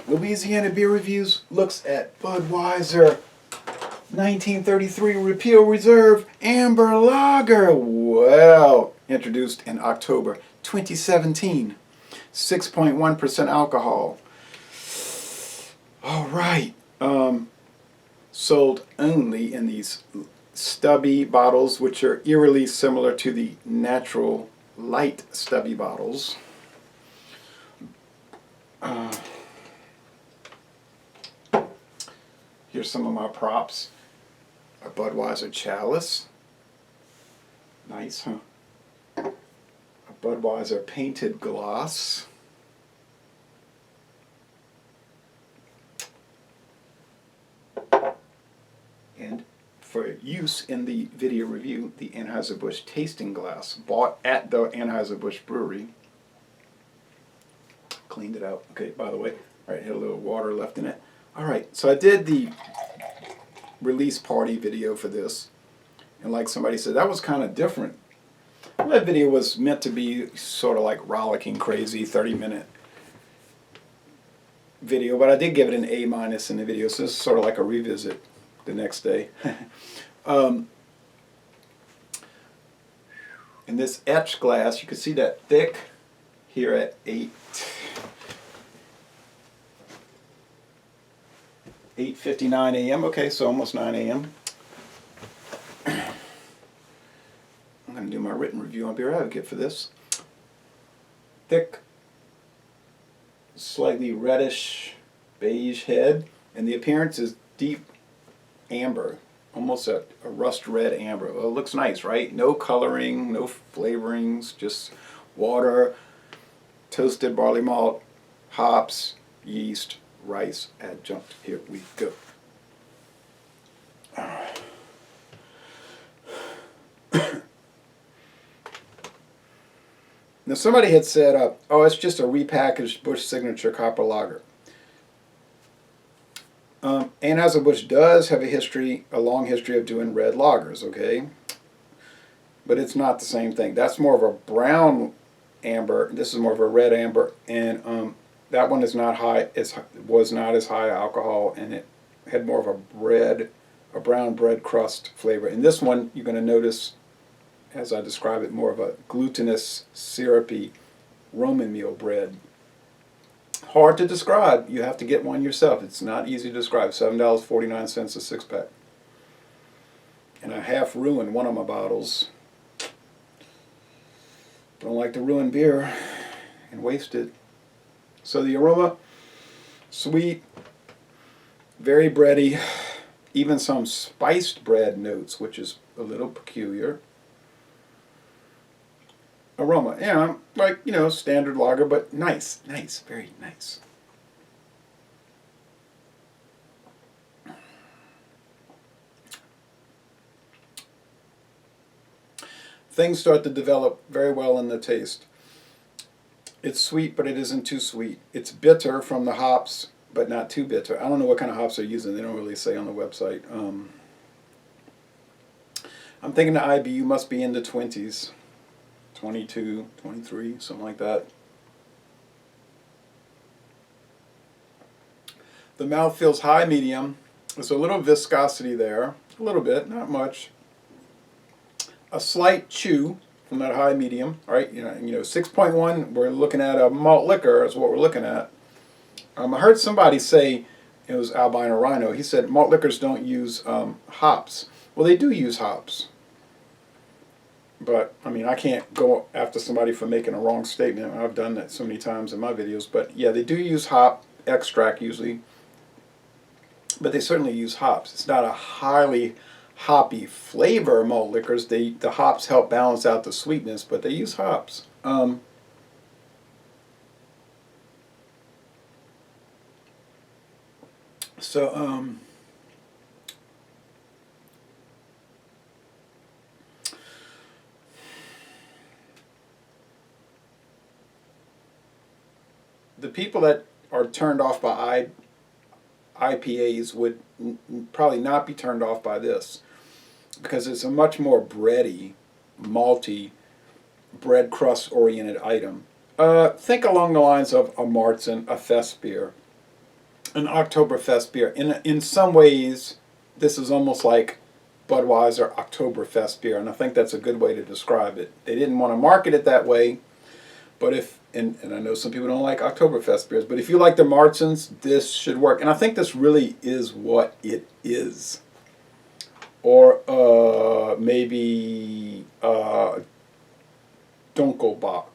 Louisiana Beer Reviews looks at Budweiser 1933 Repeal Reserve Amber Lager. Well, introduced in October 2017. 6.1% alcohol. All right. Sold only in these stubby bottles, which are eerily similar to the natural light stubby bottles. Here's some of my props. A Budweiser chalice. Nice, huh? A Budweiser painted glass. And for use in the video review, the Anheuser-Busch tasting glass, bought at the Anheuser-Busch brewery. Cleaned it out. Okay, by the way, all right, had a little water left in it. All right, so I did the release party video for this, and like somebody said, that was kind of different. Well, that video was meant to be sort of like rollicking crazy 30-minute video, but I did give it an A- in the video, so this is sort of like a revisit the next day. In this etched glass, you can see that thick here at 8:59 a.m. Okay, so almost 9 a.m. I'm going to do my written review on Beer Advocate for this. Thick, slightly reddish beige head, and the appearance is deep amber, almost a rust red amber. Well, it looks nice, right? No coloring, no flavorings, just water, toasted barley malt, hops, yeast, rice adjunct. Here we go. Now somebody had said, oh, it's just a repackaged Busch Signature Copper Lager. Anheuser-Busch does have a long history of doing red lagers, okay? But it's not the same thing. That's more of a brown amber. This is more of a red amber, and that one is not high. Was not as high alcohol, and it had more of a brown bread crust flavor. In this one, you're going to notice, as I describe it, more of a glutinous, syrupy Roman meal bread. Hard to describe. You have to get one yourself. It's not easy to describe. $7.49 a 6-pack. And I half ruined one of my bottles. Don't like to ruin beer and waste it. So the aroma, sweet, very bready, even some spiced bread notes, which is a little peculiar. Aroma, yeah, like, standard lager, but nice, very nice. Things start to develop very well in the taste. It's sweet, but it isn't too sweet. It's bitter from the hops, but not too bitter. I don't know what kind of hops they're using. They don't really say on the website. I'm thinking the IBU must be in the 20s. 22, 23, something like that. The mouth feels high medium. There's a little viscosity there. A little bit, not much. A slight chew from that high medium, right? 6.1, we're looking at a malt liquor is what we're looking at. I heard somebody say, it was Albino Rhino, he said malt liquors don't use hops. Well, they do use hops. But, I can't go after somebody for making a wrong statement. I've done that so many times in my videos. But, yeah, they do use hop extract usually. But they certainly use hops. It's not a highly hoppy flavor malt liquors. The hops help balance out the sweetness, but they use hops. The people that are turned off by IPAs would probably not be turned off by this, because it's a much more bready, malty, bread crust-oriented item. Think along the lines of a Martzen, a Fest beer. an Oktoberfest beer. In some ways, this is almost like Budweiser Oktoberfest beer, and I think that's a good way to describe it. They didn't want to market it that way, but if, and I know some people don't like Oktoberfest beers, but if you like the Martins, this should work. And I think this really is what it is. Or maybe Dunkelbock.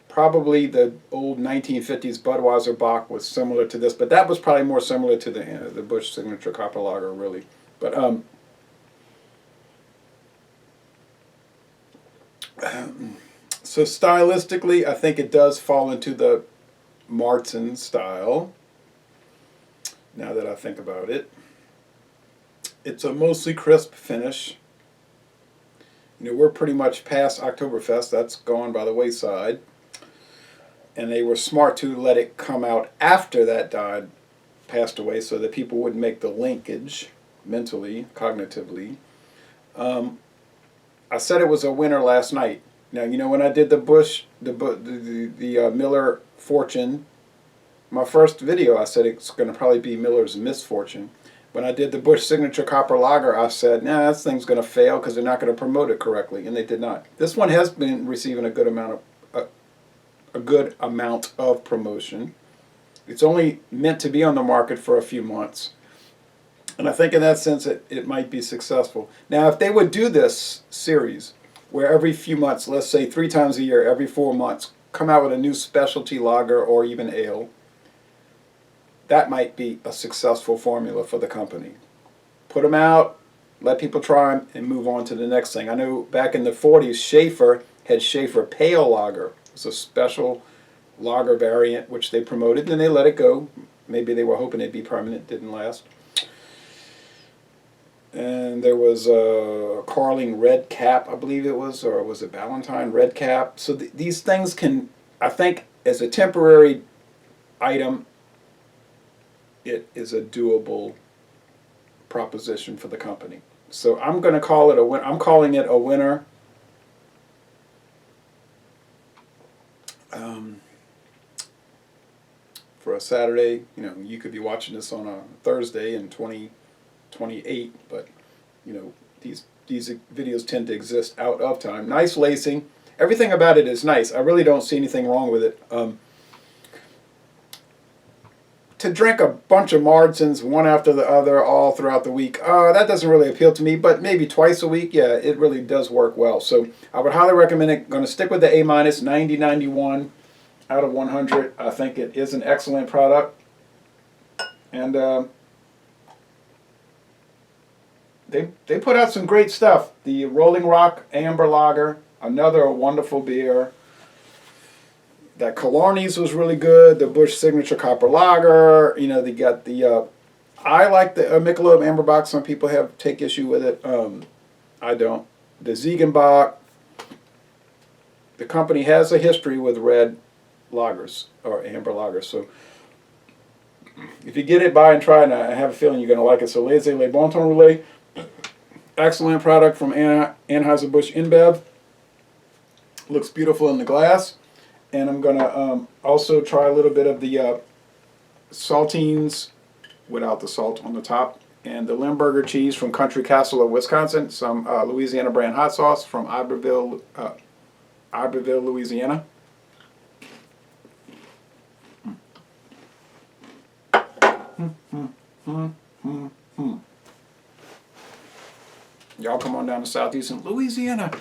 Probably the old 1950s Budweiser Bock was similar to this, but that was probably more similar to the Busch Signature Copper Lager, really. But so stylistically, I think it does fall into the Martin style. Now that I think about it, it's a mostly crisp finish. You know, we're pretty much past Oktoberfest. That's gone by the wayside. And they were smart to let it come out after that died, passed away, so that people wouldn't make the linkage mentally, cognitively. I said it was a winner last night. Now, you know, when I did the Busch, the Miller Fortune, my first video, I said it's going to probably be Miller's Misfortune. When I did the Busch Signature Copper Lager, I said, nah, this thing's going to fail because they're not going to promote it correctly, and they did not. This one has been receiving a good amount of promotion. It's only meant to be on the market for a few months. And I think in that sense it might be successful. Now, if they would do this series where every few months, let's say 3 times a year, every 4 months, come out with a new specialty lager or even ale, that might be a successful formula for the company. Put them out, let people try them, and move on to the next thing. I know back in the 40s, Schaefer had Schaefer Pale Lager. It's a special lager variant which they promoted, and they let it go. Maybe they were hoping it'd be permanent, didn't last. And there was a Carling Red Cap, I believe it was, or was it Ballantine Red Cap? So these things can, I think, as a temporary item, it is a doable proposition for the company. So I'm going to call it a win. I'm calling it a winner. For a Saturday, you know, you could be watching this on a Thursday in 2028, but you know, these videos tend to exist out of time. Nice lacing, everything about it is nice. I really don't see anything wrong with it. To drink a bunch of Martins one after the other all throughout the week, that doesn't really appeal to me, but maybe twice a week, yeah, it really does work well. So I would highly recommend it. Going to stick with the A-, 90-91 out of 100. I think it is an excellent product. And they put out some great stuff. The Rolling Rock Amber Lager, another wonderful beer. That Killarney's was really good. The Busch Signature Copper Lager. You know, they got the. I like the Michelob Amberbock. Some people take issue with it. I don't. The Ziegenbock. The company has a history with red lagers or amber lagers. So if you get it, buy and try, and I have a feeling you're going to like it. So Les Bon Ton Roulé, excellent product from Anheuser-Busch InBev. Looks beautiful in the glass. And I'm going to also try a little bit of the saltines without the salt on the top. And the Limburger cheese from Country Castle of Wisconsin. Some Louisiana brand hot sauce from Iberville, Louisiana. Y'all come on down to southeastern Louisiana.